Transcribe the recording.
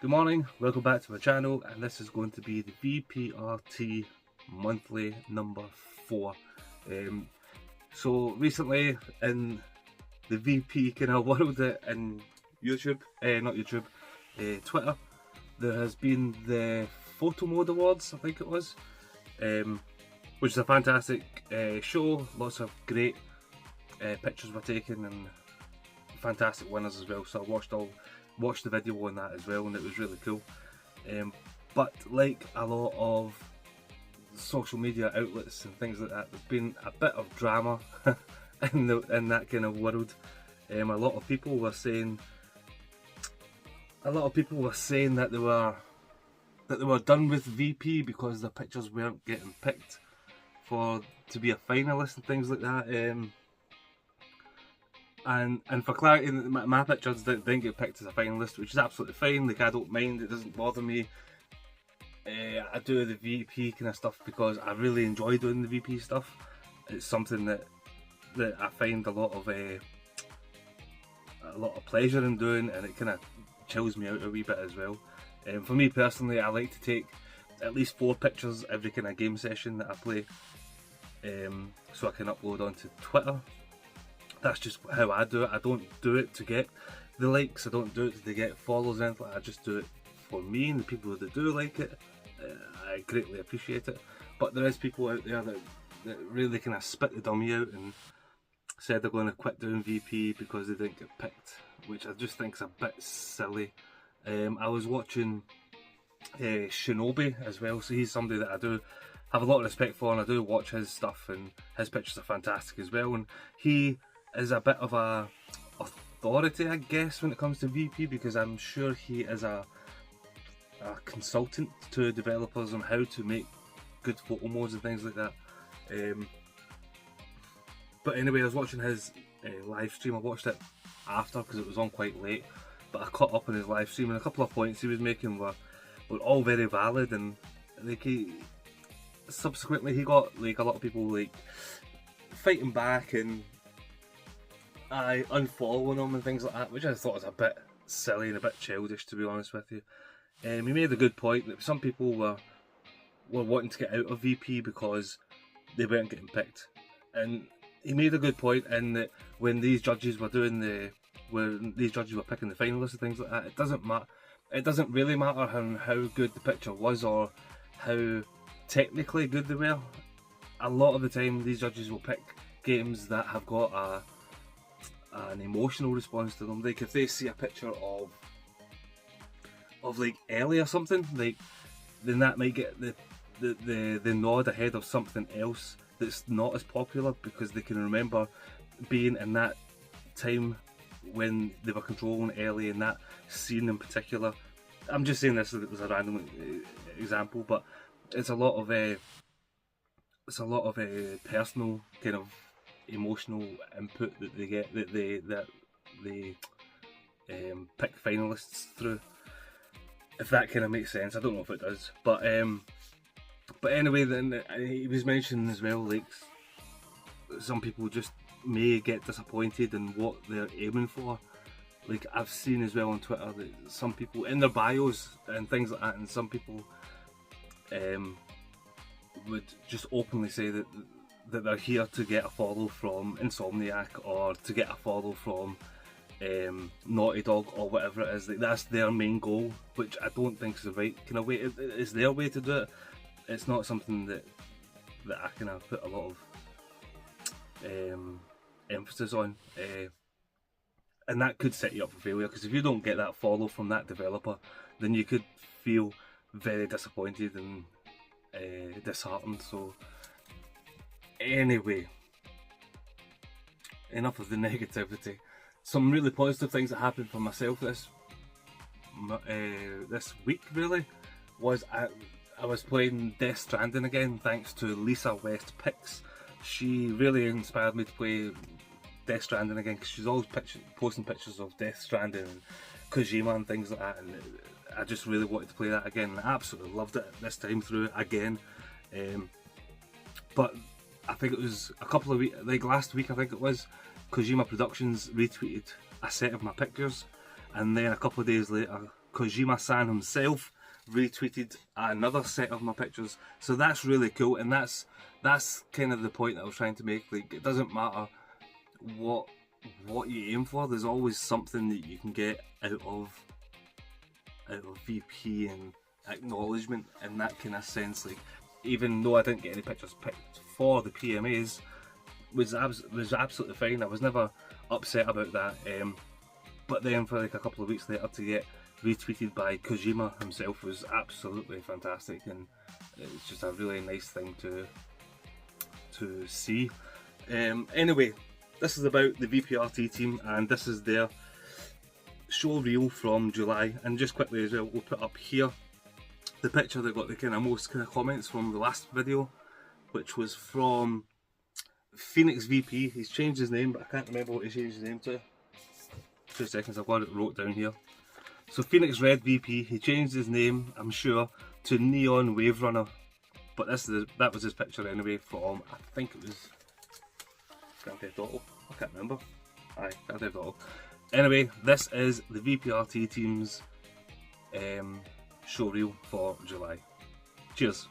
Good morning, welcome back to my channel, and this is going to be the VPRT Monthly number 4. So recently in the VP kind of world in YouTube, Twitter, there has been the Photo Mode Awards, I think it was, which is a fantastic show. Lots of great pictures were taken and fantastic winners as well. So I watched the video on that as well, and it was really cool. But like a lot of social media outlets and things like that, there's been a bit of drama in that kind of world. A lot of people were saying that they were done with VP because their pictures weren't getting picked to be a finalist and things like that. And for clarity, my pictures didn't get picked as a finalist, which is absolutely fine. Like, I don't mind, it doesn't bother me. I do the VP kind of stuff because I really enjoy doing the VP stuff. It's something that I find a lot of pleasure in doing, and it kind of chills me out a wee bit as well. For me personally, I like to take at least 4 pictures every kind of game session that I play, so I can upload onto Twitter. That's just how I do it. I don't do it to get the likes, I don't do it to get followers or anything like that. I just do it for me and the people that do like it. I greatly appreciate it. But there is people out there that really kind of spit the dummy out and said they're going to quit doing VP because they didn't get picked, which I just think is a bit silly. I was watching Shinobi as well, so he's somebody that I do have a lot of respect for, and I do watch his stuff, and his pictures are fantastic as well. And he is a bit of a authority, I guess, when it comes to VP, because I'm sure he is a consultant to developers on how to make good photo modes and things like that. But anyway, I was watching his live stream. I watched it after because it was on quite late, but I caught up on his live stream, and a couple of points he was making were all very valid, and like subsequently he got like a lot of people like fighting back and unfollowing him and things like that, which I thought was a bit silly and a bit childish, to be honest with you. He made a good point that some people were wanting to get out of VP because they weren't getting picked, and he made a good point in that when these judges were picking the finalists and things like that, it doesn't really matter how good the picture was or how technically good they were. A lot of the time these judges will pick games that have got an emotional response to them. Like if they see a picture of like Ellie or something, like, then that might get the nod ahead of something else that's not as popular, because they can remember being in that time when they were controlling Ellie in that scene in particular. I'm just saying this as a random example, but it's a lot of personal kind of emotional input that they get, that they pick finalists through, if that kind of makes sense. I don't know if it does, but anyway, then he was mentioning as well, like, some people just may get disappointed in what they're aiming for. Like, I've seen as well on Twitter that some people in their bios and things like that, and some people would just openly say that they're here to get a follow from Insomniac or to get a follow from Naughty Dog or whatever it is. Like, that's their main goal, which I don't think is the right kind of way. It's their way to do it. It's not something that I kind of put a lot of emphasis on, and that could set you up for failure, because if you don't get that follow from that developer, then you could feel very disappointed and disheartened. So anyway, enough of the negativity. Some really positive things that happened for myself this week really was I was playing Death Stranding again, thanks to Lisa West Picks. She really inspired me to play Death Stranding again, because she's always posting pictures of Death Stranding and Kojima and things like that, and I just really wanted to play that again. I absolutely loved it this time through again. But I think it was a couple of weeks, like last week I think it was, Kojima Productions retweeted a set of my pictures, and then a couple of days later Kojima-san himself retweeted another set of my pictures. So that's really cool, and that's kind of the point that I was trying to make. Like, it doesn't matter what you aim for, there's always something that you can get out of VP and acknowledgement in that kind of sense. Like, even though I didn't get any pictures picked for the PMAs, was absolutely fine. I was never upset about that. But then for like a couple of weeks later to get retweeted by Kojima himself was absolutely fantastic, and it's just a really nice thing to see. Anyway, this is about the VPRT team, and this is their show reel from July. And just quickly as well, we'll put up here the picture that got the kind of most kind of comments from the last video, which was from Phoenix VP. He's changed his name, but I can't remember what he changed his name to. 2 seconds, I've got it wrote down here. So Phoenix Red VP, he changed his name, I'm sure, to Neon Wave Runner. But that was his picture anyway from, I think it was Grand Theft Auto. I can't remember. Aye, Grand Theft Auto. Anyway, this is the VPRT team's show reel for July. Cheers.